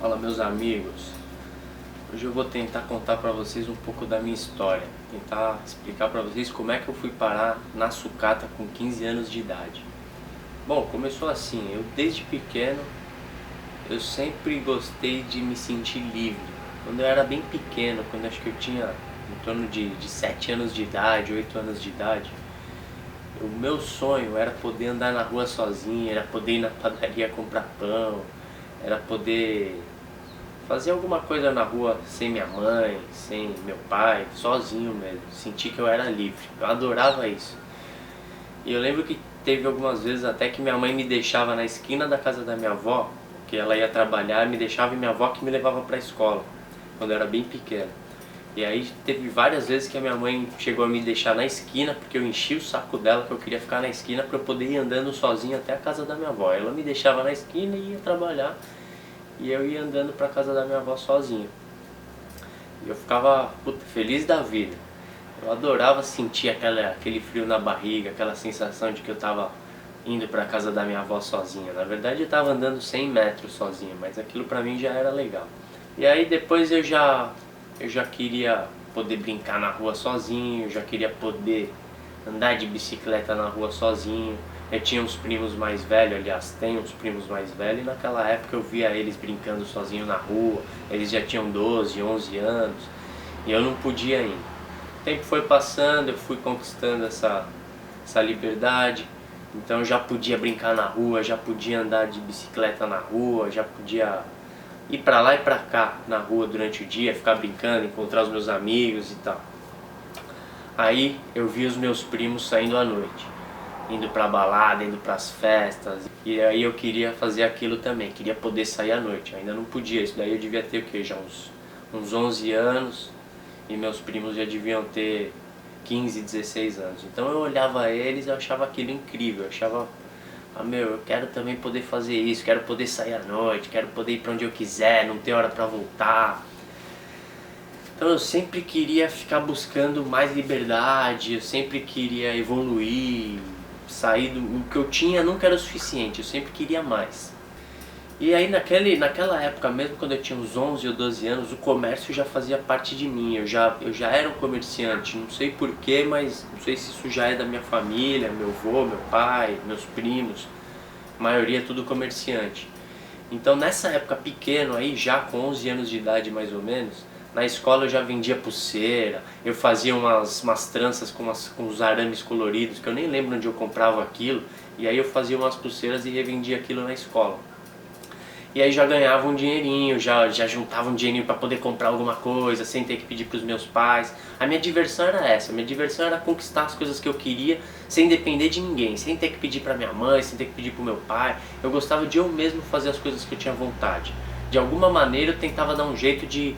Fala, meus amigos. Hoje eu vou tentar contar para vocês um pouco da minha história, tentar explicar para vocês como é que eu fui parar na sucata com 15 anos de idade. Bom, começou assim, eu desde pequeno eu sempre gostei de me sentir livre. Quando eu era bem pequeno, quando acho que eu tinha em torno de 7 anos de idade, 8 anos de idade, o meu sonho era poder andar na rua sozinho, era poder ir na padaria comprar pão, era poder fazer alguma coisa na rua sem minha mãe, sem meu pai, sozinho mesmo, sentir que eu era livre. Eu adorava isso. E eu lembro que teve algumas vezes até que minha mãe me deixava na esquina da casa da minha avó, que ela ia trabalhar, me deixava e minha avó que me levava para a escola, quando eu era bem pequeno. E aí teve várias vezes que a minha mãe chegou a me deixar na esquina, porque eu enchi o saco dela que eu queria ficar na esquina para eu poder ir andando sozinho até a casa da minha avó. Ela me deixava na esquina e ia trabalhar, e eu ia andando para a casa da minha avó sozinho. E eu ficava feliz da vida. Eu adorava sentir aquele frio na barriga, aquela sensação de que eu estava indo para a casa da minha avó sozinho. Na verdade eu estava andando 100 metros sozinho, mas aquilo para mim já era legal. E aí depois eu já queria poder brincar na rua sozinho, eu já queria poder andar de bicicleta na rua sozinho. Eu tinha uns primos mais velhos, aliás, tenho uns primos mais velhos, e naquela época eu via eles brincando sozinho na rua. Eles já tinham 12, 11 anos, e eu não podia ainda. O tempo foi passando, eu fui conquistando essa liberdade, então eu já podia brincar na rua, já podia andar de bicicleta na rua, já podia ir pra lá e pra cá na rua durante o dia, ficar brincando, encontrar os meus amigos e tal. Aí eu vi os meus primos saindo à noite, indo pra balada, indo pras festas, e aí eu queria fazer aquilo também, queria poder sair à noite, ainda não podia. Isso daí eu devia ter o quê? Já uns 11 anos, e meus primos já deviam ter 15, 16 anos. Então eu olhava eles e eu achava aquilo incrível, eu achava, eu quero também poder fazer isso, quero poder sair à noite, quero poder ir pra onde eu quiser, não ter hora pra voltar. Então eu sempre queria ficar buscando mais liberdade, eu sempre queria evoluir, sair do que eu tinha nunca era o suficiente, eu sempre queria mais. E aí naquela época mesmo, quando eu tinha uns 11 ou 12 anos, o comércio já fazia parte de mim, eu já era um comerciante, não sei porquê, mas não sei se isso já é da minha família, meu avô, meu pai, meus primos, a maioria é tudo comerciante. Então nessa época pequeno aí, já com 11 anos de idade mais ou menos, na escola eu já vendia pulseira, eu fazia umas tranças com os arames coloridos, que eu nem lembro onde eu comprava aquilo, e aí eu fazia umas pulseiras e revendia aquilo na escola. E aí já ganhava um dinheirinho, já juntava um dinheirinho para poder comprar alguma coisa, sem ter que pedir para os meus pais. A minha diversão era essa, a minha diversão era conquistar as coisas que eu queria, sem depender de ninguém, sem ter que pedir para minha mãe, sem ter que pedir para o meu pai. Eu gostava de eu mesmo fazer as coisas que eu tinha vontade. De alguma maneira eu tentava dar um jeito de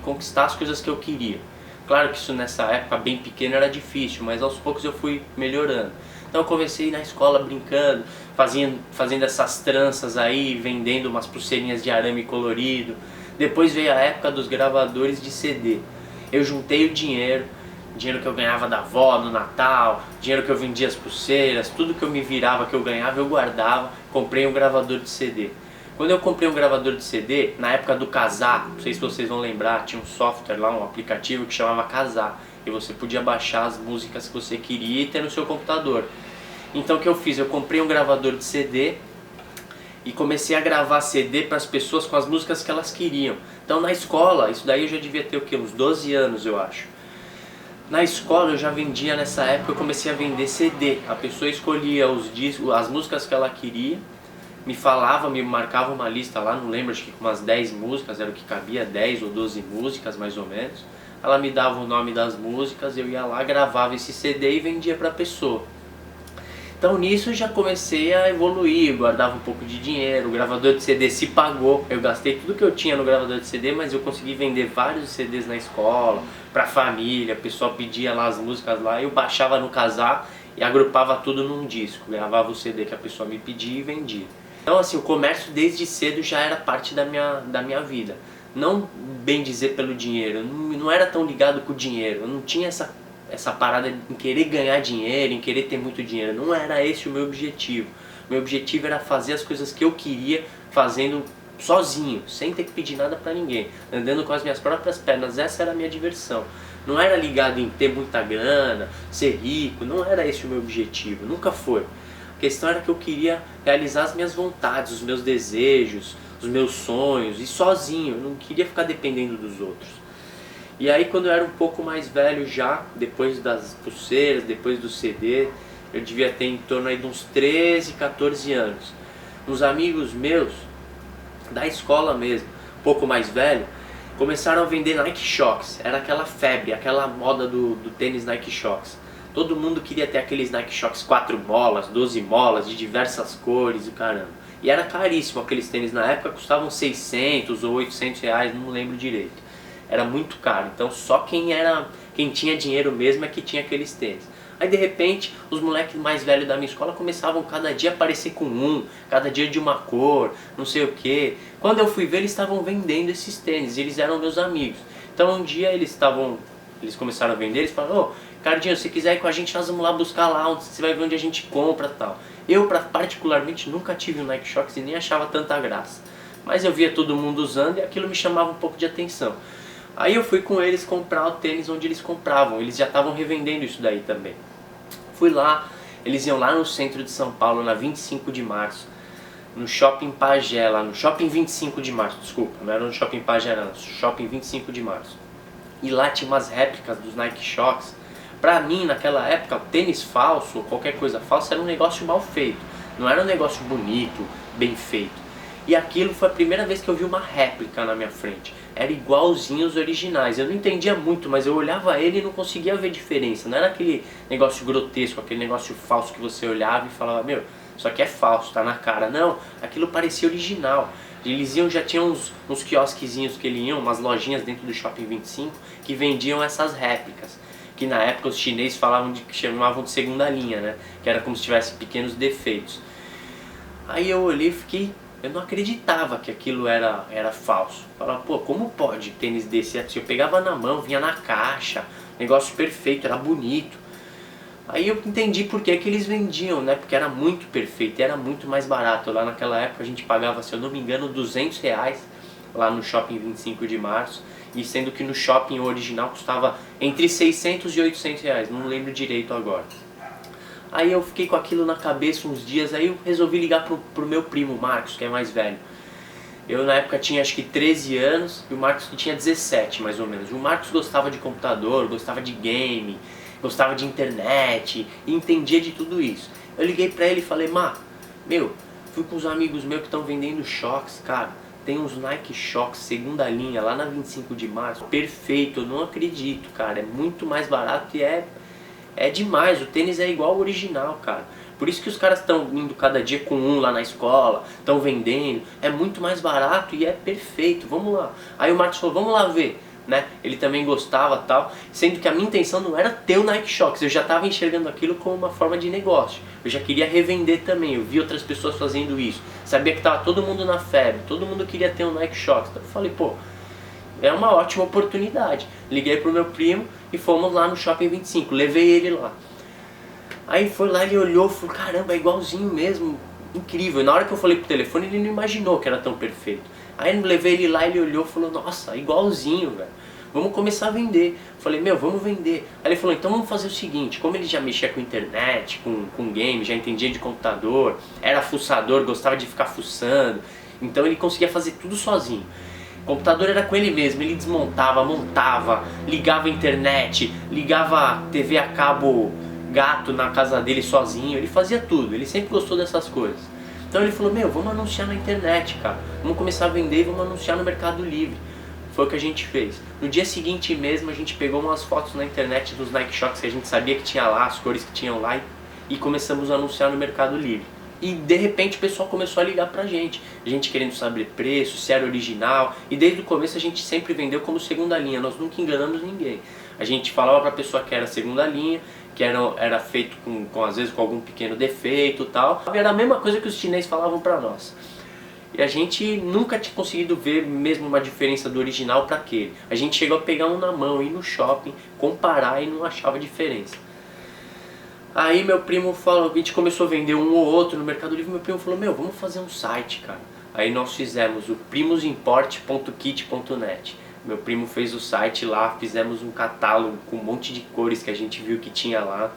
conquistar as coisas que eu queria. Claro que isso nessa época bem pequena era difícil, mas aos poucos eu fui melhorando. Então eu comecei na escola brincando, fazendo essas tranças aí, vendendo umas pulseirinhas de arame colorido. Depois veio a época dos gravadores de CD. Eu juntei o dinheiro que eu ganhava da avó no Natal, dinheiro que eu vendia as pulseiras, tudo que eu me virava, que eu ganhava, eu guardava, comprei um gravador de CD. Quando eu comprei um gravador de CD, na época do Kazaa, não sei se vocês vão lembrar, tinha um software lá, um aplicativo que chamava Kazaa, e você podia baixar as músicas que você queria e ter no seu computador. Então o que eu fiz? Eu comprei um gravador de CD e comecei a gravar CD para as pessoas com as músicas que elas queriam. Então na escola, isso daí eu já devia ter o quê? Uns 12 anos eu acho. Na escola eu já vendia, nessa época eu comecei a vender CD. A pessoa escolhia os discos, as músicas que ela queria, me falava, me marcava uma lista lá, não lembro, acho que com umas 10 músicas, era o que cabia, 10 ou 12 músicas mais ou menos. Ela me dava o nome das músicas, eu ia lá, gravava esse CD e vendia para a pessoa. Então nisso eu já comecei a evoluir, guardava um pouco de dinheiro, o gravador de CD se pagou, eu gastei tudo que eu tinha no gravador de CD, mas eu consegui vender vários CDs na escola, pra família, o pessoal pedia lá as músicas lá, eu baixava no Kazaa e agrupava tudo num disco, gravava o CD que a pessoa me pedia e vendia. Então assim, o comércio desde cedo já era parte da minha vida. Não bem dizer pelo dinheiro, eu não era tão ligado com o dinheiro, eu não tinha essa parada em querer ganhar dinheiro, em querer ter muito dinheiro. Não era esse o meu objetivo. Meu objetivo era fazer as coisas que eu queria, fazendo sozinho, sem ter que pedir nada pra ninguém, andando com as minhas próprias pernas. Essa era a minha diversão. Não era ligado em ter muita grana, ser rico, não era esse o meu objetivo, nunca foi. A questão era que eu queria realizar as minhas vontades, os meus desejos, os meus sonhos, e sozinho, eu não queria ficar dependendo dos outros. E aí quando eu era um pouco mais velho já, depois das pulseiras, depois do CD, eu devia ter em torno aí de uns 13, 14 anos. Uns amigos meus, da escola mesmo, um pouco mais velho, começaram a vender Nike Shox. Era aquela febre, aquela moda do tênis Nike Shox. Todo mundo queria ter aqueles Nike Shox 4 molas, 12 molas, de diversas cores e caramba. E era caríssimo aqueles tênis na época, custavam 600 ou 800 reais, não lembro direito. Era muito caro, então só quem tinha dinheiro mesmo é que tinha aqueles tênis. Aí de repente, os moleques mais velhos da minha escola começavam cada dia a aparecer com um, cada dia de uma cor, não sei o que. Quando eu fui ver, eles estavam vendendo esses tênis, eles eram meus amigos. Então um dia eles começaram a vender, eles falaram: ô, Cardinho, se quiser ir com a gente, nós vamos lá buscar lá, onde você vai ver onde a gente compra e tal. Eu particularmente nunca tive um Nike Shox e nem achava tanta graça. Mas eu via todo mundo usando e aquilo me chamava um pouco de atenção. Aí eu fui com eles comprar o tênis onde eles compravam, eles já estavam revendendo isso daí também. Fui lá, eles iam lá no centro de São Paulo, na 25 de março, no Shopping Pagé, lá no Shopping 25 de março, desculpa, não era no Shopping Pagé não, no Shopping 25 de março. E lá tinha umas réplicas dos Nike Shox. Pra mim, naquela época, o tênis falso, ou qualquer coisa falsa, era um negócio mal feito, não era um negócio bonito, bem feito. E aquilo foi a primeira vez que eu vi uma réplica na minha frente. Era igualzinho os originais. Eu não entendia muito, mas eu olhava ele e não conseguia ver diferença. Não era aquele negócio grotesco, aquele negócio falso que você olhava e falava: meu, isso aqui é falso, tá na cara. Não, aquilo parecia original. Eles já tinham uns quiosquezinhos que eles iam, umas lojinhas dentro do Shopping 25 que vendiam essas réplicas. Que na época os chineses chamavam de segunda linha, né? Que era como se tivesse pequenos defeitos. Aí eu olhei e fiquei... Eu não acreditava que aquilo era falso. Falava: pô, como pode tênis desse? Eu pegava na mão, vinha na caixa, negócio perfeito, era bonito. Aí eu entendi por que eles vendiam, né? Porque era muito perfeito e era muito mais barato. Lá naquela época a gente pagava, se eu não me engano, 200 reais lá no Shopping 25 de março. E sendo que no shopping original custava entre 600 e 800 reais, não lembro direito agora. Aí eu fiquei com aquilo na cabeça uns dias, aí eu resolvi ligar pro meu primo, Marcos, que é mais velho. Eu na época tinha acho que 13 anos e o Marcos tinha 17 mais ou menos. O Marcos gostava de computador, gostava de game, gostava de internet e entendia de tudo isso. Eu liguei pra ele e falei: meu, fui com uns amigos meus que estão vendendo Shox, cara. Tem uns Nike Shox segunda linha lá na 25 de março, perfeito, eu não acredito, cara. É muito mais barato e é demais, o tênis é igual ao original, cara. Por isso que os caras estão indo cada dia com um lá na escola, estão vendendo. É muito mais barato e é perfeito, vamos lá. Aí o Marcos falou: vamos lá ver, né? Ele também gostava tal, sendo que a minha intenção não era ter o Nike Shox. Eu já estava enxergando aquilo como uma forma de negócio. Eu já queria revender também, eu vi outras pessoas fazendo isso. Sabia que estava todo mundo na febre, todo mundo queria ter um Nike Shox. Então eu falei: pô, é uma ótima oportunidade. Liguei pro meu primo e fomos lá no Shopping 25, levei ele lá. Aí foi lá, ele olhou e falou: caramba, é igualzinho mesmo, incrível. E na hora que eu falei pro telefone, ele não imaginou que era tão perfeito. Aí eu levei ele lá, ele olhou e falou: nossa, igualzinho, velho. Vamos começar a vender. Eu falei: meu, vamos vender. Aí ele falou: então vamos fazer o seguinte, como ele já mexia com internet, com game, já entendia de computador, era fuçador, gostava de ficar fuçando, então ele conseguia fazer tudo sozinho. O computador era com ele mesmo, ele desmontava, montava, ligava a internet, ligava TV a cabo gato na casa dele sozinho, ele fazia tudo, ele sempre gostou dessas coisas. Então ele falou: meu, vamos anunciar na internet, cara, vamos começar a vender e vamos anunciar no Mercado Livre. Foi o que a gente fez. No dia seguinte mesmo a gente pegou umas fotos na internet dos Nike Shox que a gente sabia que tinha lá, as cores que tinham lá, e começamos a anunciar no Mercado Livre. E de repente o pessoal começou a ligar pra gente, querendo saber preço, se era original, e desde o começo a gente sempre vendeu como segunda linha, nós nunca enganamos ninguém. A gente falava pra pessoa que era segunda linha, que era feito às vezes com algum pequeno defeito e tal. Era a mesma coisa que os chineses falavam pra nós. E a gente nunca tinha conseguido ver mesmo uma diferença do original para aquele. A gente chegou a pegar um na mão, ir no shopping, comparar e não achava diferença. Aí meu primo falou, a gente começou a vender um ou outro no Mercado Livre, meu primo falou: meu, vamos fazer um site, cara. Aí nós fizemos o primosimport.kit.net. Meu primo fez o site lá, fizemos um catálogo com um monte de cores que a gente viu que tinha lá.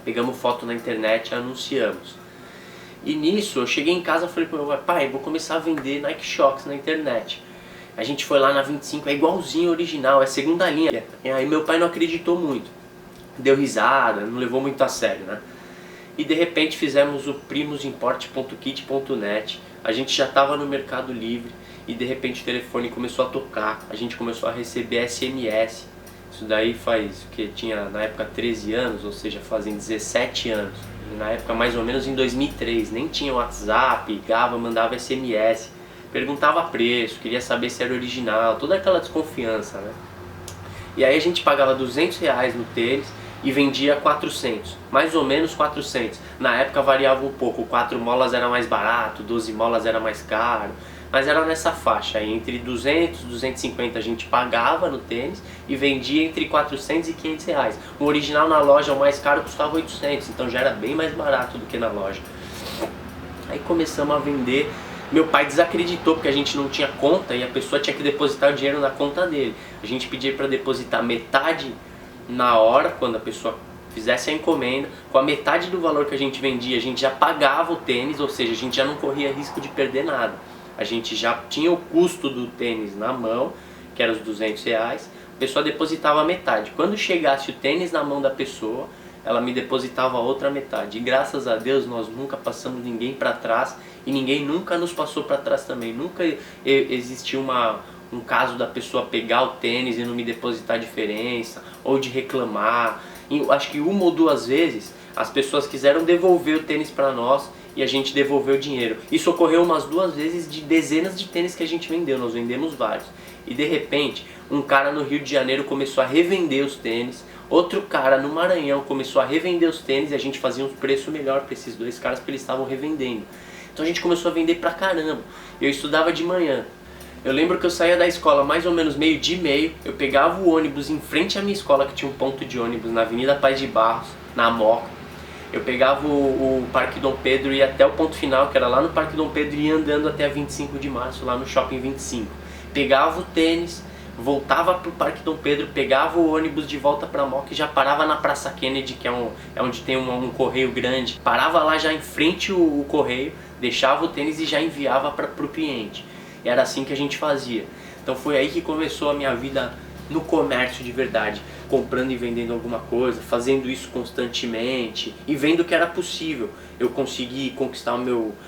Pegamos foto na internet e anunciamos. E nisso eu cheguei em casa e falei pro meu pai, vou começar a vender Nike Shox na internet. A gente foi lá na 25, é igualzinho original, é segunda linha. E aí meu pai não acreditou muito. Deu risada, não levou muito a sério, né? E de repente fizemos o primosimport.kit.net. A gente já estava no Mercado Livre e de repente o telefone começou a tocar. A gente começou a receber SMS. Isso daí faz o que tinha na época 13 anos, ou seja, fazem 17 anos. Na época mais ou menos em 2003, nem tinha WhatsApp, ligava, mandava SMS, perguntava preço, queria saber se era original, toda aquela desconfiança, né? E aí a gente pagava R$200 no tênis e vendia 400, mais ou menos 400. Na época variava um pouco, 4 molas era mais barato, 12 molas era mais caro, mas era nessa faixa aí, entre 200 e 250 a gente pagava no tênis e vendia entre 400 e 500 reais. O original na loja, o mais caro, custava 800, então já era bem mais barato do que na loja. Aí começamos a vender. Meu pai desacreditou porque a gente não tinha conta e a pessoa tinha que depositar o dinheiro na conta dele. A gente pedia para depositar metade na hora, quando a pessoa fizesse a encomenda, com a metade do valor que a gente vendia, a gente já pagava o tênis, ou seja, a gente já não corria risco de perder nada. A gente já tinha o custo do tênis na mão, que era os R$200, a pessoa depositava a metade. Quando chegasse o tênis na mão da pessoa, ela me depositava a outra metade. E graças a Deus nós nunca passamos ninguém para trás e ninguém nunca nos passou para trás também. Nunca existiu um caso da pessoa pegar o tênis e não me depositar a diferença, ou de reclamar. E acho que uma ou duas vezes as pessoas quiseram devolver o tênis para nós e a gente devolveu o dinheiro. Isso ocorreu umas 2 vezes de dezenas de tênis que a gente vendeu, nós vendemos vários. E de repente, um cara no Rio de Janeiro começou a revender os tênis, outro cara no Maranhão começou a revender os tênis e a gente fazia um preço melhor para esses 2 caras porque eles estavam revendendo. Então a gente começou a vender pra caramba. Eu estudava de manhã. Eu lembro que eu saía da escola mais ou menos 12:30, eu pegava o ônibus em frente à minha escola, que tinha um ponto de ônibus na Avenida Paz de Barros, na Moca. Eu pegava o Parque Dom Pedro e ia até o ponto final, que era lá no Parque Dom Pedro, e ia andando até a 25 de março, lá no Shopping 25. Pegava o tênis, voltava pro Parque Dom Pedro, pegava o ônibus de volta pra Moca e já parava na Praça Kennedy, que é onde tem um correio grande. Parava lá já em frente o correio, deixava o tênis e já enviava pro cliente. E era assim que a gente fazia. Então foi aí que começou a minha vida no comércio de verdade, comprando e vendendo alguma coisa, fazendo isso constantemente e vendo que era possível eu conseguir conquistar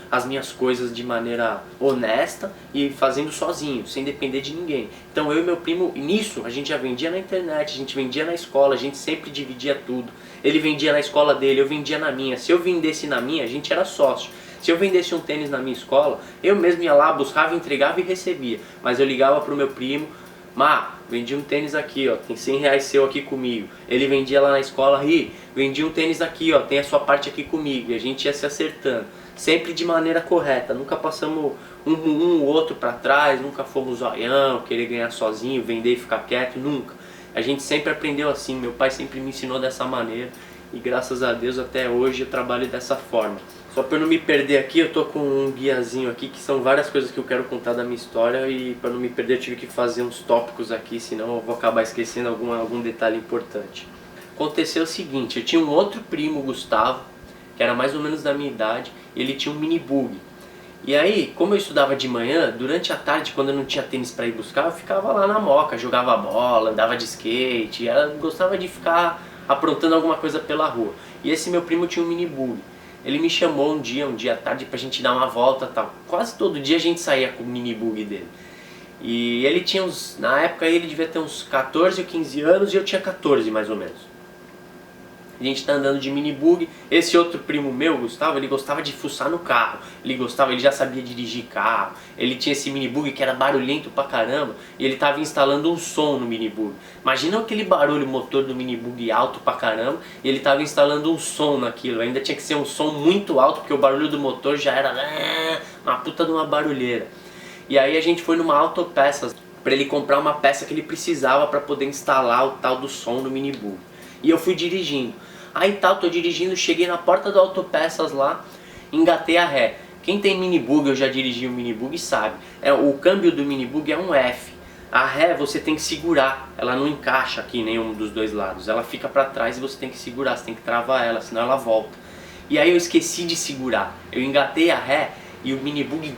as minhas coisas de maneira honesta e fazendo sozinho, sem depender de ninguém. Então eu e meu primo, nisso a gente já vendia na internet, a gente vendia na escola, a gente sempre dividia tudo. Ele vendia na escola dele, eu vendia na minha. Se eu vendesse na minha, a gente era sócio. Se eu vendesse um tênis na minha escola, eu mesmo ia lá, buscava, entregava e recebia. Mas eu ligava pro meu primo: Má, vendi um tênis aqui, ó, tem R$100 seu aqui comigo. Ele vendia lá na escola: Ri, vendi um tênis aqui, ó, tem a sua parte aqui comigo. E a gente ia se acertando, sempre de maneira correta. Nunca passamos um outro para trás, nunca fomos zoião, querer ganhar sozinho, vender e ficar quieto, nunca. A gente sempre aprendeu assim, meu pai sempre me ensinou dessa maneira. E graças a Deus até hoje eu trabalho dessa forma. Só para eu não me perder aqui, eu tô com um guiazinho aqui que são várias coisas que eu quero contar da minha história, e para não me perder eu tive que fazer uns tópicos aqui, senão eu vou acabar esquecendo algum detalhe importante. Aconteceu o seguinte, eu tinha um outro primo, Gustavo, que era mais ou menos da minha idade, e ele tinha um mini bug. E aí, como eu estudava de manhã, durante a tarde, quando eu não tinha tênis para ir buscar, eu ficava lá na Moca, jogava bola, andava de skate, gostava de ficar aprontando alguma coisa pela rua. E esse meu primo tinha um mini bug. Ele me chamou um dia à tarde pra gente dar uma volta e tal. Quase todo dia a gente saía com o mini bug dele. E ele tinha na época ele devia ter uns 14 ou 15 anos e eu tinha 14 mais ou menos. A gente tá andando de mini bug. Esse outro primo meu, Gustavo, ele gostava de fuçar no carro. Ele já sabia dirigir carro. Ele tinha esse mini bug que era barulhento pra caramba. E ele tava instalando um som no mini bug. Imagina aquele barulho motor do mini bug alto pra caramba. E ele tava instalando um som naquilo. Ainda tinha que ser um som muito alto, porque o barulho do motor já era uma puta de uma barulheira. E aí a gente foi numa autopeças pra ele comprar uma peça que ele precisava pra poder instalar o tal do som no mini bug. E eu fui dirigindo. Aí tô dirigindo, cheguei na porta do Autopeças lá, engatei a ré. Quem tem minibug, eu já dirigi um minibug, sabe. O câmbio do minibug é um F. A ré você tem que segurar, ela não encaixa aqui em nenhum dos dois lados. Ela fica pra trás e você tem que segurar, você tem que travar ela, senão ela volta. E aí eu esqueci de segurar. Eu engatei a ré e o minibug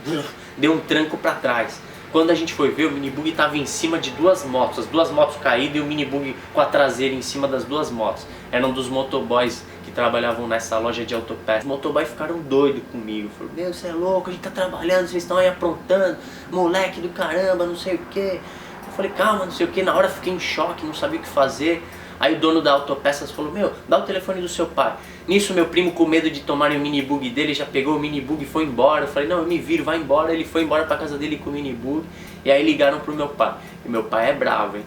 deu um tranco pra trás. Quando a gente foi ver, o minibug estava em cima de duas motos. As duas motos caídas e o minibug com a traseira em cima das duas motos. Eram dos motoboys que trabalhavam nessa loja de autopeças. Os motoboys ficaram doidos comigo. Falaram, meu, você é louco, a gente tá trabalhando, vocês estão aí aprontando. Moleque do caramba, não sei o que. Eu falei, calma, não sei o que. Na hora eu fiquei em choque, não sabia o que fazer. Aí o dono da autopeças falou, meu, dá o telefone do seu pai. Nisso meu primo, com medo de tomarem o minibug dele, já pegou o minibug e foi embora. Eu falei, não, eu me viro, vai embora. Ele foi embora pra casa dele com o minibug. E aí ligaram pro meu pai. E meu pai é bravo, hein.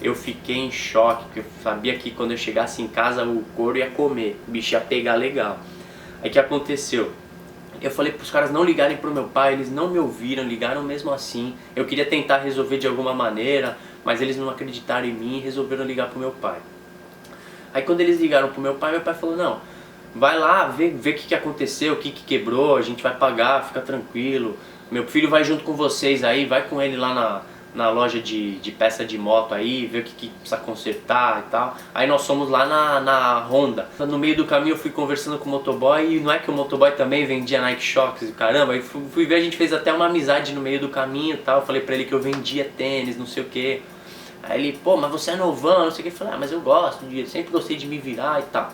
Eu fiquei em choque, porque eu sabia que quando eu chegasse em casa o couro ia comer. O bicho ia pegar legal. Aí o que aconteceu? Eu falei pros caras não ligarem pro meu pai, eles não me ouviram, ligaram mesmo assim. Eu queria tentar resolver de alguma maneira, mas eles não acreditaram em mim e resolveram ligar pro meu pai. Aí quando eles ligaram pro meu pai falou, não, vai lá, vê o que aconteceu, o que quebrou, a gente vai pagar, fica tranquilo. Meu filho vai junto com vocês aí, vai com ele lá na loja de peça de moto aí, ver o que precisa consertar e tal. Aí nós fomos lá na Honda. No meio do caminho eu fui conversando com o motoboy e não é que o motoboy também vendia Nike Shox e caramba. Aí fui ver, a gente fez até uma amizade no meio do caminho e tal. Eu falei pra ele que eu vendia tênis, não sei o que. Aí ele, pô, mas você é novão, não sei o que. Eu falei, mas eu gosto, sempre gostei de me virar e tal.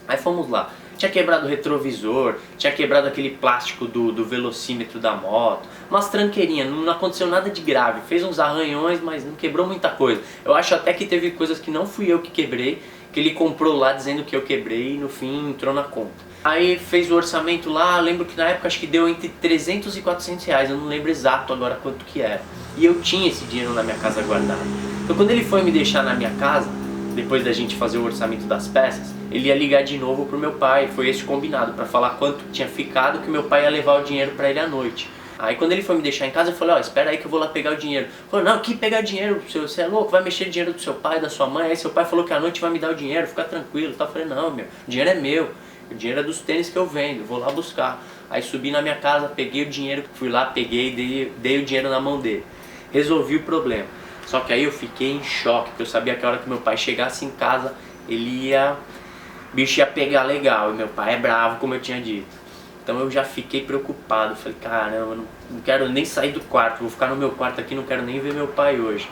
Aí fomos lá. Tinha quebrado o retrovisor, tinha quebrado aquele plástico do velocímetro da moto, umas tranqueirinhas, não aconteceu nada de grave, fez uns arranhões, mas não quebrou muita coisa. Eu acho até que teve coisas que não fui eu que quebrei, que ele comprou lá dizendo que eu quebrei e no fim entrou na conta. Aí fez o orçamento lá, lembro que na época acho que deu entre 300 e 400 reais, eu não lembro exato agora quanto que era. E eu tinha esse dinheiro na minha casa guardado. Então quando ele foi me deixar na minha casa, depois da gente fazer o orçamento das peças, ele ia ligar de novo pro meu pai, foi esse combinado, pra falar quanto tinha ficado, que meu pai ia levar o dinheiro pra ele à noite. Aí quando ele foi me deixar em casa, eu falei, ó, espera aí que eu vou lá pegar o dinheiro. Ele falou, não, que pegar dinheiro, você é louco, vai mexer dinheiro do seu pai, da sua mãe. Aí seu pai falou que à noite vai me dar o dinheiro, fica tranquilo. Eu falei, não, meu, o dinheiro é meu, o dinheiro é dos tênis que eu vendo, vou lá buscar. Aí subi na minha casa, peguei o dinheiro, fui lá, peguei, dei o dinheiro na mão dele. Resolvi o problema. Só que aí eu fiquei em choque, porque eu sabia que a hora que meu pai chegasse em casa, o bicho ia pegar legal, e meu pai é bravo, como eu tinha dito. Então eu já fiquei preocupado, falei, caramba, não quero nem sair do quarto, vou ficar no meu quarto aqui, não quero nem ver meu pai hoje.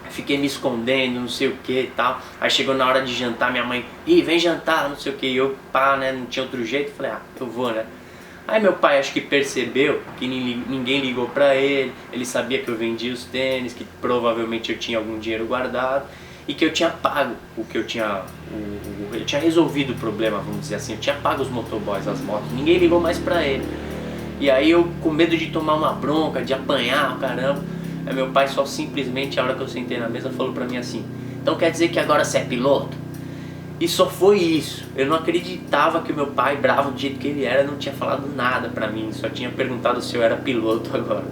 Fiquei me escondendo, não sei o que e tal. Aí chegou na hora de jantar, minha mãe, vem jantar, não sei o que, e eu, né, não tinha outro jeito, falei, eu vou, né. Aí meu pai acho que percebeu que ninguém ligou pra ele, ele sabia que eu vendia os tênis, que provavelmente eu tinha algum dinheiro guardado e que eu tinha pago o que eu tinha resolvido o problema, vamos dizer assim, eu tinha pago os motoboys, as motos, ninguém ligou mais pra ele. E aí eu, com medo de tomar uma bronca, de apanhar, caramba, aí meu pai só simplesmente, a hora que eu sentei na mesa, falou pra mim assim, então quer dizer que agora você é piloto? E só foi isso. Eu não acreditava que o meu pai, bravo do jeito que ele era, não tinha falado nada pra mim. Só tinha perguntado se eu era piloto agora.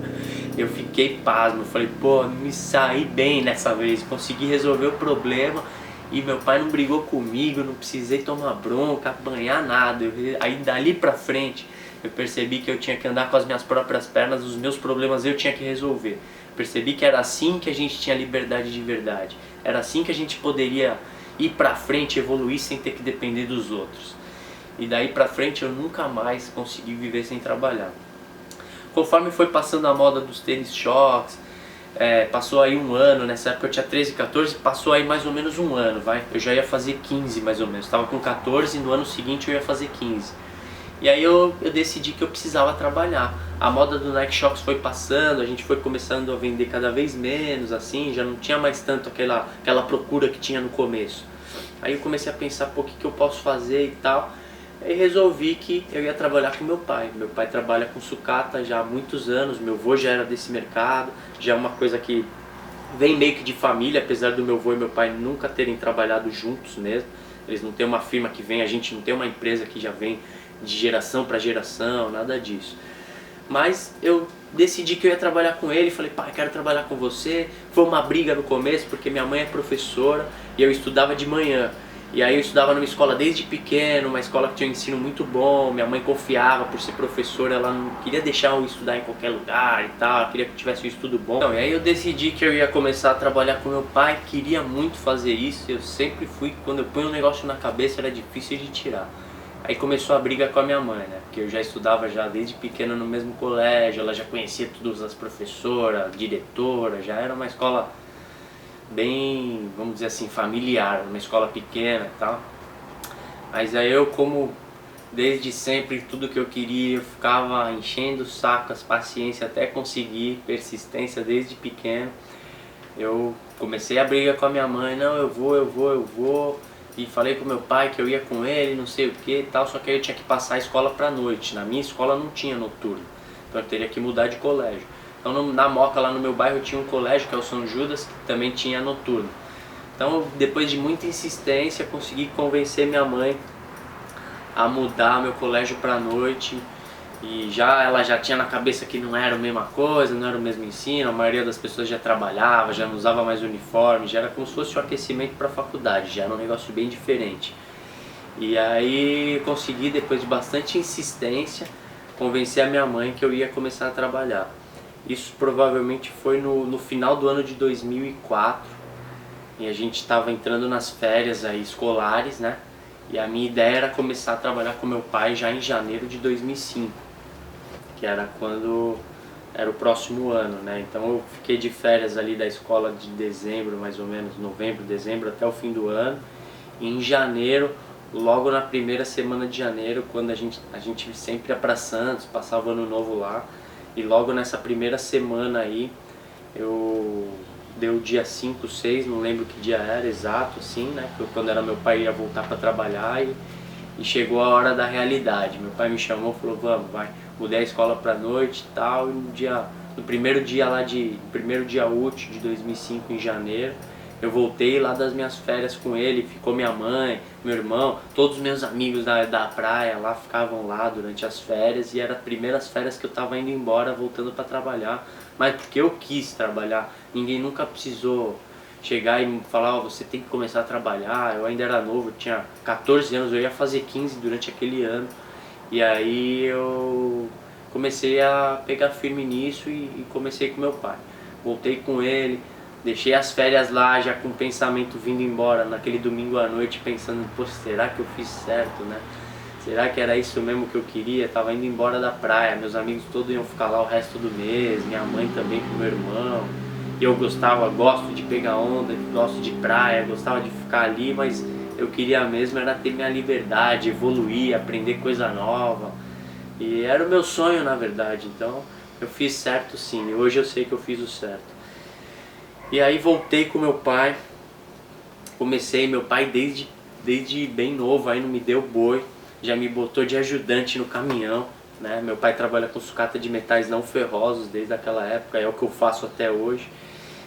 Eu fiquei pasmo. Eu falei, pô, me saí bem dessa vez. Consegui resolver o problema. E meu pai não brigou comigo, não precisei tomar bronca, apanhar nada. Aí dali pra frente eu percebi que eu tinha que andar com as minhas próprias pernas. Os meus problemas eu tinha que resolver. Percebi que era assim que a gente tinha liberdade de verdade. Era assim que a gente poderia ir pra frente, evoluir sem ter que depender dos outros. E daí pra frente eu nunca mais consegui viver sem trabalhar. Conforme foi passando a moda dos tênis Shox, passou aí um ano, nessa época eu tinha 13, 14, passou aí mais ou menos um ano, vai. Eu já ia fazer 15 mais ou menos, estava com 14 e no ano seguinte eu ia fazer 15. E aí eu decidi que eu precisava trabalhar. A moda do Nike Shox foi passando, a gente foi começando a vender cada vez menos, assim, já não tinha mais tanto aquela procura que tinha no começo. Aí eu comecei a pensar, pô, o que eu posso fazer e tal. Aí resolvi que eu ia trabalhar com meu pai. Meu pai trabalha com sucata já há muitos anos, meu avô já era desse mercado, já é uma coisa que vem meio que de família, apesar do meu avô e meu pai nunca terem trabalhado juntos mesmo. Eles não têm uma firma que vem, a gente não tem uma empresa que já vem de geração para geração, nada disso. Mas eu decidi que eu ia trabalhar com ele, falei, pai, quero trabalhar com você. Foi uma briga no começo, porque minha mãe é professora e eu estudava de manhã. E aí eu estudava numa escola desde pequeno, uma escola que tinha um ensino muito bom, minha mãe confiava por ser professora, ela não queria deixar eu estudar em qualquer lugar e tal, ela queria que eu tivesse um estudo bom. Então, e aí eu decidi que eu ia começar a trabalhar com meu pai, queria muito fazer isso, eu sempre fui, quando eu ponho um negócio na cabeça era difícil de tirar. Aí começou a briga com a minha mãe, né? Porque eu já estudava já desde pequeno no mesmo colégio, ela já conhecia todas as professoras, diretoras, já era uma escola bem, vamos dizer assim, familiar, uma escola pequena e tal. Mas aí eu, como desde sempre tudo que eu queria, eu ficava enchendo o saco, as paciência até conseguir, persistência desde pequeno. Eu comecei a briga com a minha mãe, não, eu vou. E falei com meu pai que eu ia com ele, não sei o que e tal, só que aí eu tinha que passar a escola pra noite. Na minha escola não tinha noturno, então eu teria que mudar de colégio. Então na Moca, lá no meu bairro, tinha um colégio, que é o São Judas, que também tinha noturno. Então, depois de muita insistência, consegui convencer minha mãe a mudar meu colégio pra noite. E ela já tinha na cabeça que não era a mesma coisa, não era o mesmo ensino, a maioria das pessoas já trabalhava, já não usava mais uniforme, já era como se fosse o aquecimento para a faculdade, já era um negócio bem diferente. E aí consegui, depois de bastante insistência, convencer a minha mãe que eu ia começar a trabalhar. Isso provavelmente foi no final do ano de 2004, e a gente estava entrando nas férias aí escolares, né? E a minha ideia era começar a trabalhar com meu pai já em janeiro de 2005, que era quando era o próximo ano, né? Então eu fiquei de férias ali da escola de dezembro, mais ou menos, novembro, dezembro, até o fim do ano. E em janeiro, logo na primeira semana de janeiro, quando a gente sempre ia para Santos, passava o ano novo lá, e logo nessa primeira semana aí, deu dia 5, 6, não lembro que dia era exato, assim, né? Quando era meu pai ia voltar para trabalhar e chegou a hora da realidade. Meu pai me chamou e falou, vamos, vai. Mudei a escola pra noite e tal, e no primeiro dia útil de 2005, em janeiro, eu voltei lá das minhas férias com ele, ficou minha mãe, meu irmão, todos os meus amigos da praia lá ficavam lá durante as férias, e eram as primeiras férias que eu tava indo embora, voltando para trabalhar, mas porque eu quis trabalhar, ninguém nunca precisou chegar e falar, você tem que começar a trabalhar. Eu ainda era novo, eu tinha 14 anos, eu ia fazer 15 durante aquele ano. E aí eu comecei a pegar firme nisso e comecei com meu pai. Voltei com ele, deixei as férias lá já com o pensamento vindo embora naquele domingo à noite, pensando, pô, será que eu fiz certo, né? Será que era isso mesmo que eu queria? Tava indo embora da praia, meus amigos todos iam ficar lá o resto do mês, minha mãe também com meu irmão. E eu gosto de pegar onda, gosto de praia, gostava de ficar ali, mas eu queria mesmo era ter minha liberdade, evoluir, aprender coisa nova. E era o meu sonho, na verdade, então eu fiz certo sim, e hoje eu sei que eu fiz o certo. E aí voltei com meu pai, meu pai desde bem novo, aí não me deu boi, já me botou de ajudante no caminhão, né? Meu pai trabalha com sucata de metais não ferrosos desde aquela época, é o que eu faço até hoje.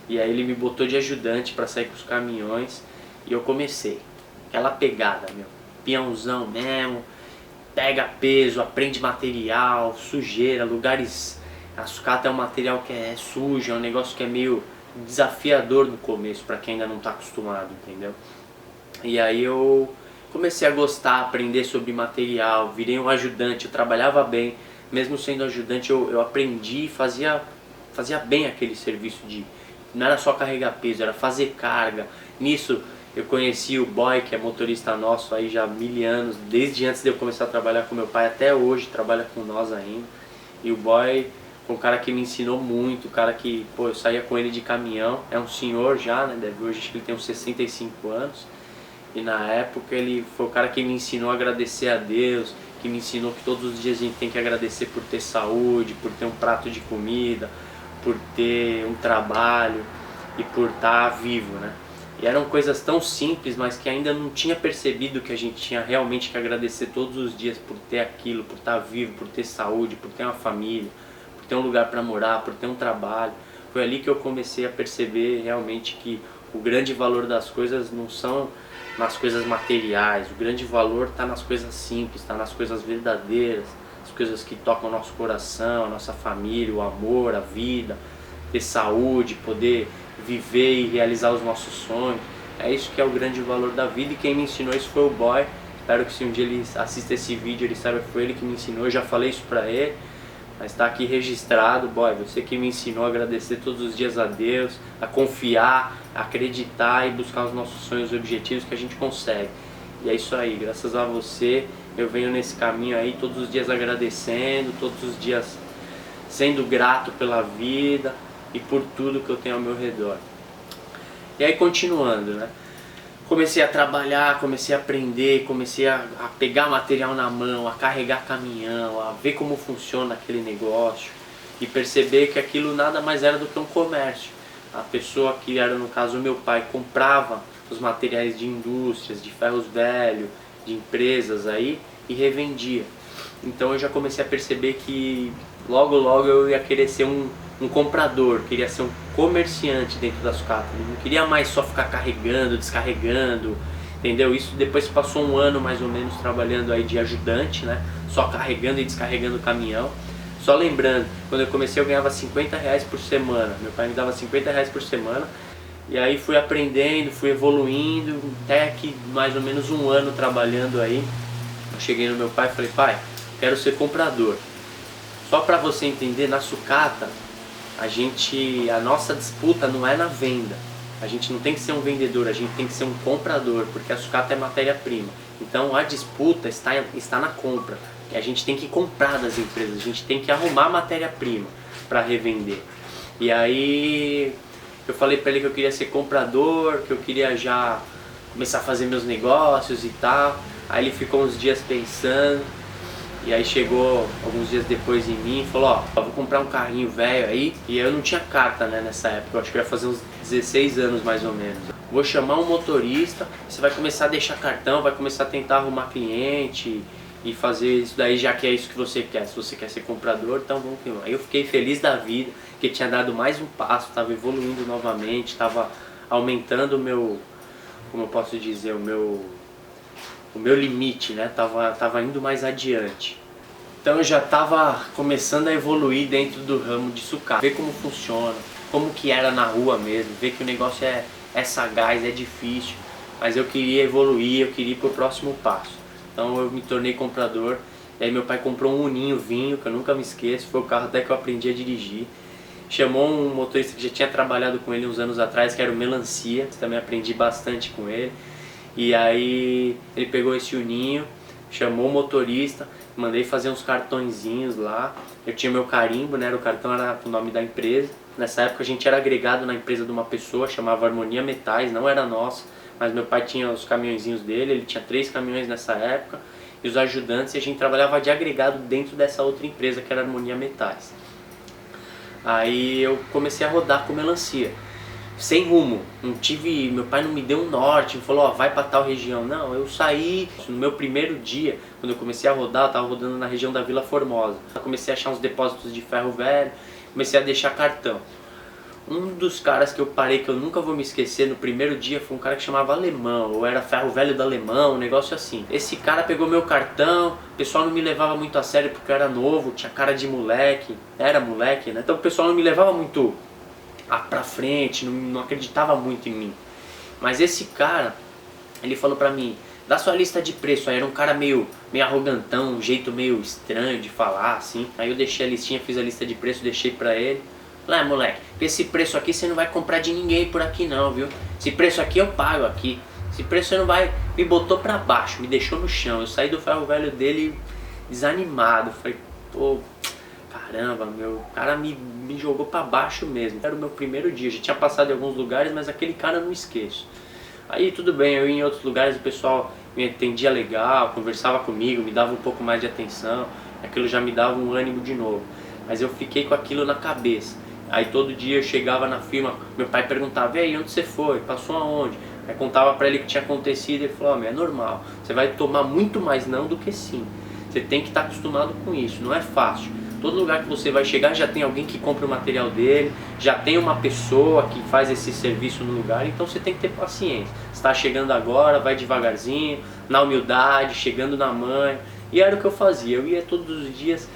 E aí ele me botou de ajudante para sair com os caminhões e eu comecei. Aquela pegada, meu, peãozão mesmo, pega peso, aprende material, sujeira, lugares... A sucata é um material que é sujo, é um negócio que é meio desafiador no começo para quem ainda não está acostumado, entendeu? E aí eu comecei a gostar, aprender sobre material, virei um ajudante, eu trabalhava bem, mesmo sendo ajudante eu aprendi e fazia bem aquele serviço de... Não era só carregar peso, era fazer carga. Nisso eu conheci o Boy, que é motorista nosso aí já há 1000 anos, desde antes de eu começar a trabalhar com meu pai até hoje, trabalha com nós ainda. E o Boy foi um cara que me ensinou muito, um cara que, pô, eu saía com ele de caminhão, é um senhor já, né, hoje acho que ele tem uns 65 anos. E na época ele foi o cara que me ensinou a agradecer a Deus, que me ensinou que todos os dias a gente tem que agradecer por ter saúde, por ter um prato de comida, por ter um trabalho e por estar vivo, né? E eram coisas tão simples, mas que ainda não tinha percebido que a gente tinha realmente que agradecer todos os dias por ter aquilo, por estar vivo, por ter saúde, por ter uma família, por ter um lugar para morar, por ter um trabalho. Foi ali que eu comecei a perceber realmente que o grande valor das coisas não são nas coisas materiais, o grande valor está nas coisas simples, está nas coisas verdadeiras, as coisas que tocam o nosso coração, a nossa família, o amor, a vida, ter saúde, poder viver e realizar os nossos sonhos. É isso que é o grande valor da vida, e quem me ensinou isso foi o boy. Espero que se um dia ele assista esse vídeo, ele saiba que foi ele que me ensinou. Eu já falei isso pra ele, mas tá aqui registrado. Boy, você que me ensinou a agradecer todos os dias a Deus, a confiar, a acreditar e buscar os nossos sonhos e objetivos que a gente consegue. E é isso aí, graças a você eu venho nesse caminho aí todos os dias agradecendo, todos os dias sendo grato pela vida e por tudo que eu tenho ao meu redor. E aí, continuando, né? Comecei a trabalhar, comecei a aprender, comecei a pegar material na mão, a carregar caminhão, a ver como funciona aquele negócio e perceber que aquilo nada mais era do que um comércio. A pessoa que era, no caso, o meu pai, comprava os materiais de indústrias, de ferros velhos, de empresas aí e revendia. Então eu já comecei a perceber que logo eu ia querer ser um comprador, queria ser um comerciante dentro da sucata. Não queria mais só ficar carregando, descarregando, entendeu? Isso depois passou um ano mais ou menos trabalhando aí de ajudante, né? Só carregando e descarregando o caminhão. Só lembrando, quando eu comecei eu ganhava R$50 por semana, meu pai me dava R$50 por semana. E aí fui aprendendo, fui evoluindo, até que mais ou menos um ano trabalhando aí, eu cheguei no meu pai e falei: pai, quero ser comprador. Só para você entender, na sucata, a nossa disputa não é na venda. A gente não tem que ser um vendedor, a gente tem que ser um comprador, porque a sucata é matéria-prima. Então a disputa está na compra. A gente tem que comprar das empresas, a gente tem que arrumar matéria-prima para revender. E aí eu falei para ele que eu queria ser comprador, que eu queria já começar a fazer meus negócios e tal. Aí ele ficou uns dias pensando, e aí chegou alguns dias depois em mim e falou: ó, vou comprar um carrinho velho aí. E eu não tinha carta, né, nessa época, eu acho que eu ia fazer uns 16 anos mais ou menos. Vou chamar um motorista, você vai começar a deixar cartão, vai começar a tentar arrumar cliente e fazer isso daí, já que é isso que você quer. Se você quer ser comprador, então vamos que vamos. Aí eu fiquei feliz da vida, que tinha dado mais um passo, estava evoluindo novamente, estava aumentando o meu, como eu posso dizer, o meu limite, né? Tava indo mais adiante. Então eu já estava começando a evoluir dentro do ramo de sucata, ver como funciona, como que era na rua mesmo, ver que o negócio é sagaz, é difícil, mas eu queria evoluir, eu queria ir pro próximo passo. Então eu me tornei comprador, e aí meu pai comprou um Uninho vinho, que eu nunca me esqueço, foi o carro até que eu aprendi a dirigir. Chamou um motorista que já tinha trabalhado com ele uns anos atrás, que era o Melancia, também aprendi bastante com ele. E aí ele pegou esse Uninho, chamou o motorista, mandei fazer uns cartõezinhos lá. Eu tinha meu carimbo, né? O cartão era o nome da empresa. Nessa época a gente era agregado na empresa de uma pessoa, chamava Harmonia Metais, não era nossa, mas meu pai tinha os caminhõezinhos dele, ele tinha 3 caminhões nessa época, e os ajudantes, e a gente trabalhava de agregado dentro dessa outra empresa que era Harmonia Metais. Aí eu comecei a rodar com Melancia, sem rumo, meu pai não me deu um norte, me falou: ó, vai pra tal região. Não, eu saí, no meu primeiro dia, quando eu comecei a rodar, eu tava rodando na região da Vila Formosa. Eu comecei a achar uns depósitos de ferro velho, comecei a deixar cartão. Um dos caras que eu parei, que eu nunca vou me esquecer, no primeiro dia, foi um cara que chamava Alemão, ou era ferro velho do Alemão, um negócio assim. Esse cara pegou meu cartão, o pessoal não me levava muito a sério porque eu era novo, tinha cara de moleque, era moleque, né? Então o pessoal não me levava muito pra frente, não acreditava muito em mim. Mas esse cara, ele falou pra mim: dá sua lista de preço. Aí era um cara meio arrogantão, um jeito meio estranho de falar, assim. Aí eu deixei a listinha, fiz a lista de preço, deixei pra ele. Falei: moleque, esse preço aqui você não vai comprar de ninguém por aqui não, viu? Esse preço aqui eu pago aqui. Esse preço você não vai... Me botou pra baixo, me deixou no chão. Eu saí do ferro velho dele desanimado. Falei: pô, caramba, o cara me jogou pra baixo mesmo. Era o meu primeiro dia, já tinha passado em alguns lugares, mas aquele cara eu não esqueço. Aí tudo bem, eu ia em outros lugares, o pessoal me atendia legal, conversava comigo, me dava um pouco mais de atenção. Aquilo já me dava um ânimo de novo. Mas eu fiquei com aquilo na cabeça. Aí todo dia eu chegava na firma, meu pai perguntava: e aí, onde você foi? Passou aonde? Aí contava pra ele o que tinha acontecido, ele falou: é normal, você vai tomar muito mais não do que sim. Você tem que estar acostumado com isso, não é fácil. Todo lugar que você vai chegar já tem alguém que compra o material dele, já tem uma pessoa que faz esse serviço no lugar, então você tem que ter paciência. Você está chegando agora, vai devagarzinho, na humildade, chegando na manha. E era o que eu fazia, eu ia todos os dias.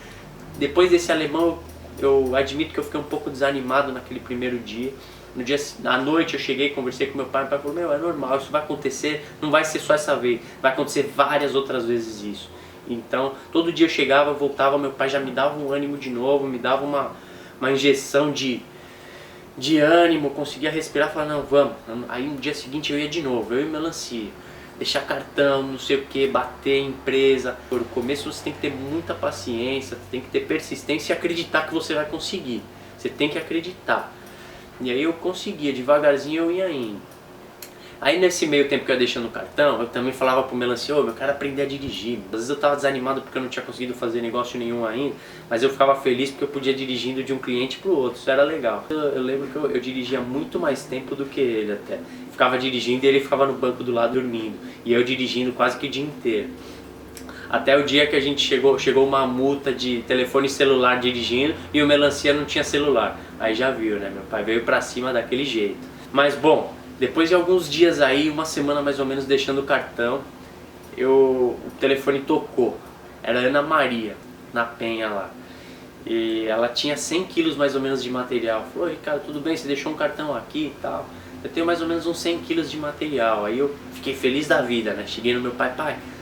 Depois desse alemão, eu admito que eu fiquei um pouco desanimado naquele primeiro dia, No dia, à noite eu cheguei, conversei com meu pai falou, meu, é normal, isso vai acontecer, não vai ser só essa vez, vai acontecer várias outras vezes isso. Então, todo dia eu chegava, voltava, meu pai já me dava um ânimo de novo, me dava uma injeção de ânimo, conseguia respirar e falar, não, vamos. Aí no dia seguinte eu ia de novo, eu e melancia. Deixar cartão, não sei o que, bater em empresa. No começo você tem que ter muita paciência, tem que ter persistência e acreditar que você vai conseguir. Você tem que acreditar. E aí eu conseguia, devagarzinho eu ia indo. Aí nesse meio tempo que eu ia deixando o cartão, eu também falava pro melancia, ô, eu quero aprender a dirigir. Às vezes eu tava desanimado porque eu não tinha conseguido fazer negócio nenhum ainda, mas eu ficava feliz porque eu podia ir dirigindo de um cliente pro outro, isso era legal. Eu lembro que eu dirigia muito mais tempo do que ele até. Ficava dirigindo e ele ficava no banco do lado dormindo. E eu dirigindo quase que o dia inteiro. Até o dia que a gente chegou uma multa de telefone celular dirigindo e o melancia não tinha celular. Aí já viu, né? Meu pai veio pra cima daquele jeito. Mas bom, depois de alguns dias aí, uma semana mais ou menos deixando o cartão, o telefone tocou. Era a Ana Maria, na Penha lá. E ela tinha 100 quilos mais ou menos de material. Falou, Ricardo, tudo bem, você deixou um cartão aqui e tal. Eu tenho mais ou menos uns 100 quilos de material. Aí eu fiquei feliz da vida, né? Cheguei no meu pai,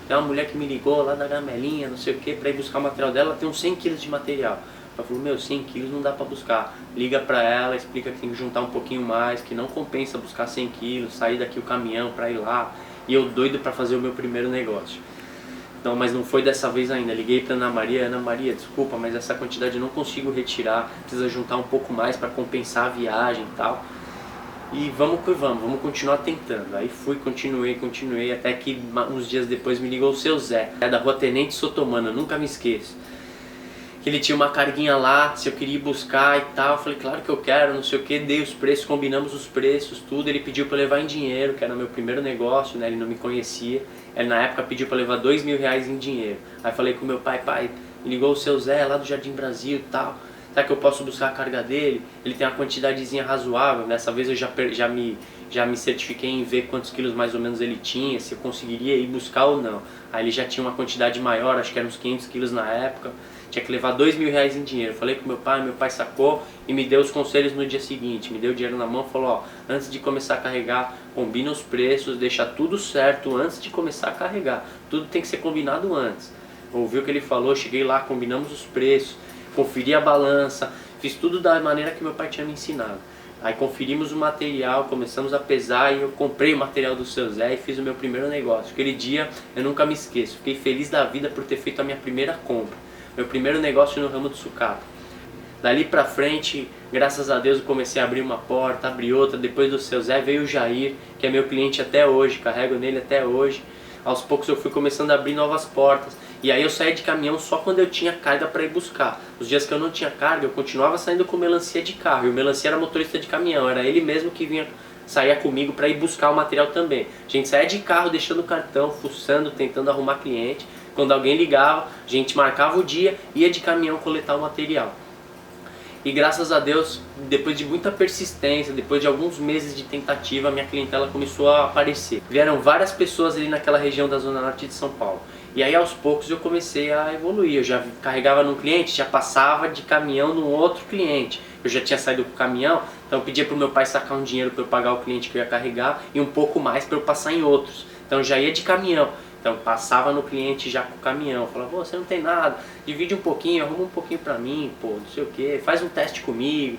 tem uma mulher que me ligou lá da Gamelinha, não sei o que, pra ir buscar o material dela, ela tem uns 100 quilos de material. Ela falou, meu, 100 quilos não dá pra buscar. Liga pra ela, explica que tem que juntar um pouquinho mais, que não compensa buscar 100 quilos, sair daqui o caminhão pra ir lá. E eu doido pra fazer o meu primeiro negócio. Não, mas não foi dessa vez ainda. Liguei pra Ana Maria, desculpa, mas essa quantidade eu não consigo retirar. Precisa juntar um pouco mais pra compensar a viagem e tal. E vamos que vamos continuar tentando. Aí continuei, até que uns dias depois me ligou o seu Zé, da rua Tenente Sotomano, nunca me esqueço. Que ele tinha uma carguinha lá, se eu queria ir buscar e tal. Eu falei, claro que eu quero, não sei o que, dei os preços, combinamos os preços, tudo. Ele pediu pra eu levar em dinheiro, que era meu primeiro negócio, né? Ele não me conhecia. Ele na época pediu pra eu levar R$2.000 em dinheiro. Aí falei com meu pai, me ligou o seu Zé lá do Jardim Brasil e tal. Será que eu posso buscar a carga dele? Ele tem uma quantidadezinha razoável. Dessa vez eu já me certifiquei em ver quantos quilos mais ou menos ele tinha, se eu conseguiria ir buscar ou não. Aí ele já tinha uma quantidade maior, acho que eram uns 500 quilos na época. Tinha que levar R$2.000 em dinheiro. Falei com meu pai sacou e me deu os conselhos no dia seguinte. Me deu o dinheiro na mão e falou, ó, antes de começar a carregar, combina os preços, deixa tudo certo antes de começar a carregar. Tudo tem que ser combinado antes. Ouviu o que ele falou, cheguei lá, combinamos os preços, conferi a balança, fiz tudo da maneira que meu pai tinha me ensinado. Aí conferimos o material, começamos a pesar e eu comprei o material do seu Zé e fiz o meu primeiro negócio. Aquele dia eu nunca me esqueço, fiquei feliz da vida por ter feito a minha primeira compra. Meu primeiro negócio no ramo do sucata. Dali pra frente, graças a Deus, eu comecei a abrir uma porta, abri outra. Depois do seu Zé veio o Jair, que é meu cliente até hoje, carrego nele até hoje. Aos poucos eu fui começando a abrir novas portas. E aí eu saía de caminhão só quando eu tinha carga para ir buscar. Os dias que eu não tinha carga, eu continuava saindo com melancia de carro. E o melancia era motorista de caminhão, era ele mesmo que saía comigo para ir buscar o material também. A gente saía de carro, deixando o cartão, fuçando, tentando arrumar cliente. Quando alguém ligava, a gente marcava o dia, ia de caminhão coletar o material. E graças a Deus, depois de muita persistência, depois de alguns meses de tentativa, minha clientela começou a aparecer. Vieram várias pessoas ali naquela região da Zona Norte de São Paulo. E aí aos poucos eu comecei a evoluir. Eu já carregava num cliente, já passava de caminhão num outro cliente. Eu já tinha saído com o caminhão, então eu pedia para o meu pai sacar um dinheiro para eu pagar o cliente que eu ia carregar e um pouco mais para eu passar em outros. Então eu já ia de caminhão. Então passava no cliente já com o caminhão, falava, você não tem nada, divide um pouquinho, arruma um pouquinho pra mim, pô, não sei o que, faz um teste comigo.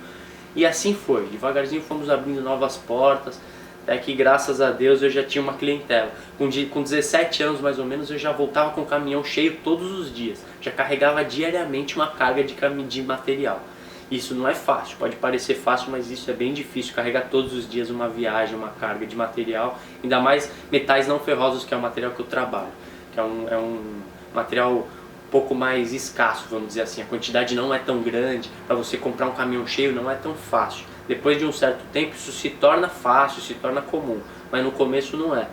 E assim foi, devagarzinho fomos abrindo novas portas, até que graças a Deus eu já tinha uma clientela. Com 17 anos mais ou menos eu já voltava com o caminhão cheio todos os dias, já carregava diariamente uma carga de material. Isso não é fácil, pode parecer fácil, mas isso é bem difícil, carregar todos os dias uma viagem, uma carga de material, ainda mais metais não ferrosos, que é o material que eu trabalho, que é um material um pouco mais escasso, vamos dizer assim, a quantidade não é tão grande, para você comprar um caminhão cheio não é tão fácil. Depois de um certo tempo isso se torna fácil, se torna comum, mas no começo não é.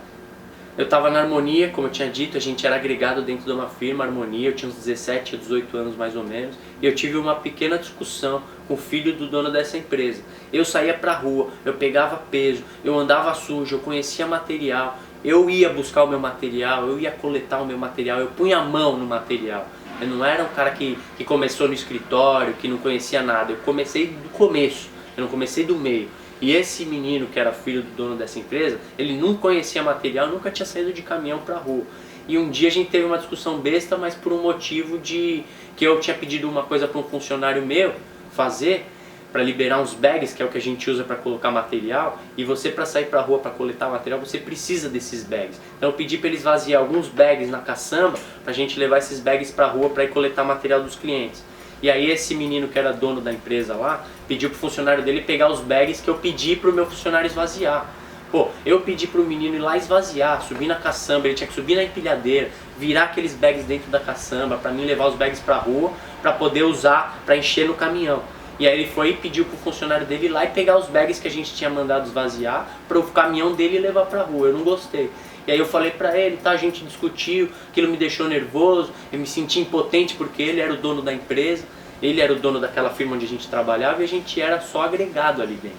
Eu estava na Harmonia, como eu tinha dito, a gente era agregado dentro de uma firma, Harmonia, eu tinha uns 17 a 18 anos mais ou menos, e eu tive uma pequena discussão com o filho do dono dessa empresa. Eu saía pra rua, eu pegava peso, eu andava sujo, eu conhecia material, eu ia buscar o meu material, eu ia coletar o meu material, eu punha a mão no material. Eu não era um cara que começou no escritório, que não conhecia nada, eu comecei do começo, eu não comecei do meio. E esse menino, que era filho do dono dessa empresa, ele não conhecia material, nunca tinha saído de caminhão pra rua. E um dia a gente teve uma discussão besta, mas por um motivo de que eu tinha pedido uma coisa para um funcionário meu fazer, para liberar uns bags, que é o que a gente usa para colocar material, e você, para sair para a rua para coletar material, você precisa desses bags. Então eu pedi para eles vaziar alguns bags na caçamba, para a gente levar esses bags para a rua para ir coletar material dos clientes. E aí esse menino que era dono da empresa lá, pediu pro funcionário dele pegar os bags que eu pedi pro meu funcionário esvaziar. Pô, eu pedi pro menino ir lá esvaziar, subir na caçamba, ele tinha que subir na empilhadeira, virar aqueles bags dentro da caçamba, para mim levar os bags pra rua, para poder usar, para encher no caminhão. E aí ele foi e pediu pro funcionário dele ir lá e pegar os bags que a gente tinha mandado esvaziar para o caminhão dele levar pra rua. Eu não gostei. E aí eu falei pra ele, tá, a gente discutiu, aquilo me deixou nervoso, eu me senti impotente porque ele era o dono da empresa, ele era o dono daquela firma onde a gente trabalhava e a gente era só agregado ali dentro.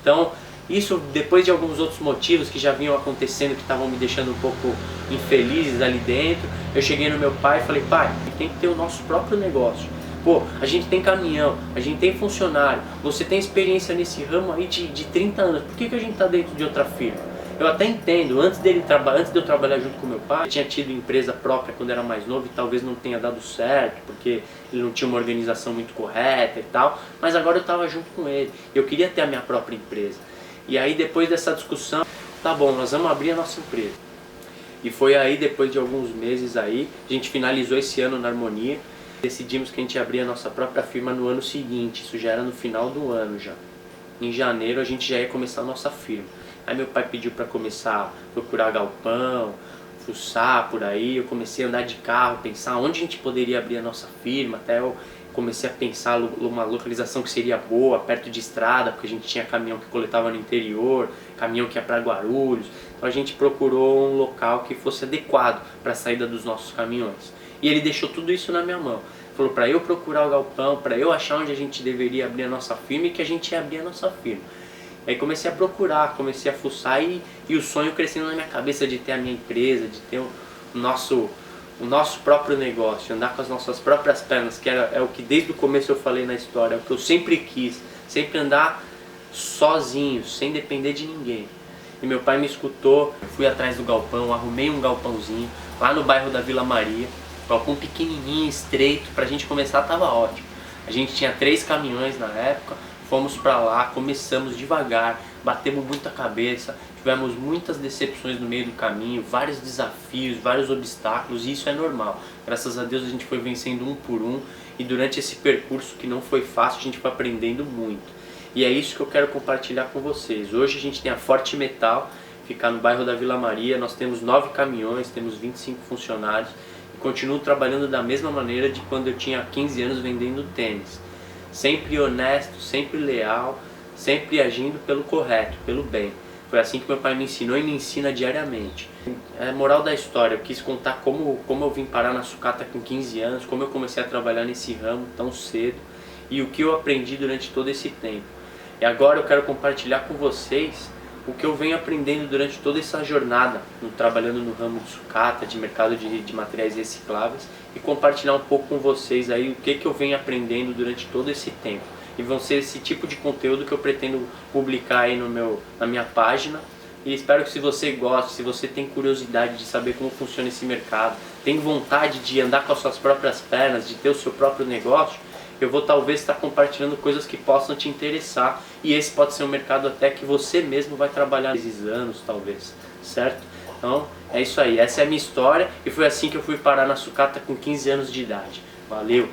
Então, isso depois de alguns outros motivos que já vinham acontecendo, que estavam me deixando um pouco infelizes ali dentro, eu cheguei no meu pai e falei, pai, tem que ter o nosso próprio negócio. Pô, a gente tem caminhão, a gente tem funcionário, você tem experiência nesse ramo aí de 30 anos, por que a gente tá dentro de outra firma? Eu até entendo, antes de eu trabalhar junto com meu pai, eu tinha tido empresa própria quando era mais novo e talvez não tenha dado certo, porque ele não tinha uma organização muito correta e tal, mas agora eu estava junto com ele, eu queria ter a minha própria empresa. E aí depois dessa discussão, tá bom, nós vamos abrir a nossa empresa. E foi aí, depois de alguns meses aí, a gente finalizou esse ano na Harmonia, decidimos que a gente ia abrir a nossa própria firma no ano seguinte, isso já era no final do ano já. Em janeiro a gente já ia começar a nossa firma. Aí meu pai pediu para começar a procurar galpão, fuçar por aí, eu comecei a andar de carro, pensar onde a gente poderia abrir a nossa firma, até eu comecei a pensar uma localização que seria boa, perto de estrada, porque a gente tinha caminhão que coletava no interior, caminhão que ia para Guarulhos, então a gente procurou um local que fosse adequado para a saída dos nossos caminhões. E ele deixou tudo isso na minha mão, falou para eu procurar o galpão, para eu achar onde a gente deveria abrir a nossa firma e que a gente ia abrir a nossa firma. Aí comecei a procurar, comecei a fuçar e o sonho crescendo na minha cabeça de ter a minha empresa, de ter o nosso próprio negócio, andar com as nossas próprias pernas, que é o que desde o começo eu falei na história, é o que eu sempre quis, sempre andar sozinho, sem depender de ninguém. E meu pai me escutou, eu fui atrás do galpão, arrumei um galpãozinho lá no bairro da Vila Maria, galpão pequenininho, estreito, pra gente começar tava ótimo. A gente tinha 3 caminhões na época, fomos pra lá, começamos devagar, batemos muita cabeça, tivemos muitas decepções no meio do caminho, vários desafios, vários obstáculos, e isso é normal. Graças a Deus a gente foi vencendo um por um, e durante esse percurso que não foi fácil, a gente foi aprendendo muito. E é isso que eu quero compartilhar com vocês. Hoje a gente tem a Forte Metal, fica no bairro da Vila Maria, nós temos 9 caminhões, temos 25 funcionários, e continuo trabalhando da mesma maneira de quando eu tinha 15 anos vendendo tênis. Sempre honesto, sempre leal, sempre agindo pelo correto, pelo bem. Foi assim que meu pai me ensinou e me ensina diariamente. É a moral da história, eu quis contar como eu vim parar na sucata com 15 anos, como eu comecei a trabalhar nesse ramo tão cedo e o que eu aprendi durante todo esse tempo. E agora eu quero compartilhar com vocês o que eu venho aprendendo durante toda essa jornada, trabalhando no ramo de sucata, de mercado de materiais recicláveis, e compartilhar um pouco com vocês aí o que eu venho aprendendo durante todo esse tempo. E vão ser esse tipo de conteúdo que eu pretendo publicar aí na minha página. E espero que, se você gosta, se você tem curiosidade de saber como funciona esse mercado, tem vontade de andar com as suas próprias pernas, de ter o seu próprio negócio, eu vou talvez estar compartilhando coisas que possam te interessar, e esse pode ser um mercado até que você mesmo vai trabalhar esses anos, talvez, certo? Então é isso aí, essa é a minha história, e foi assim que eu fui parar na sucata com 15 anos de idade. Valeu!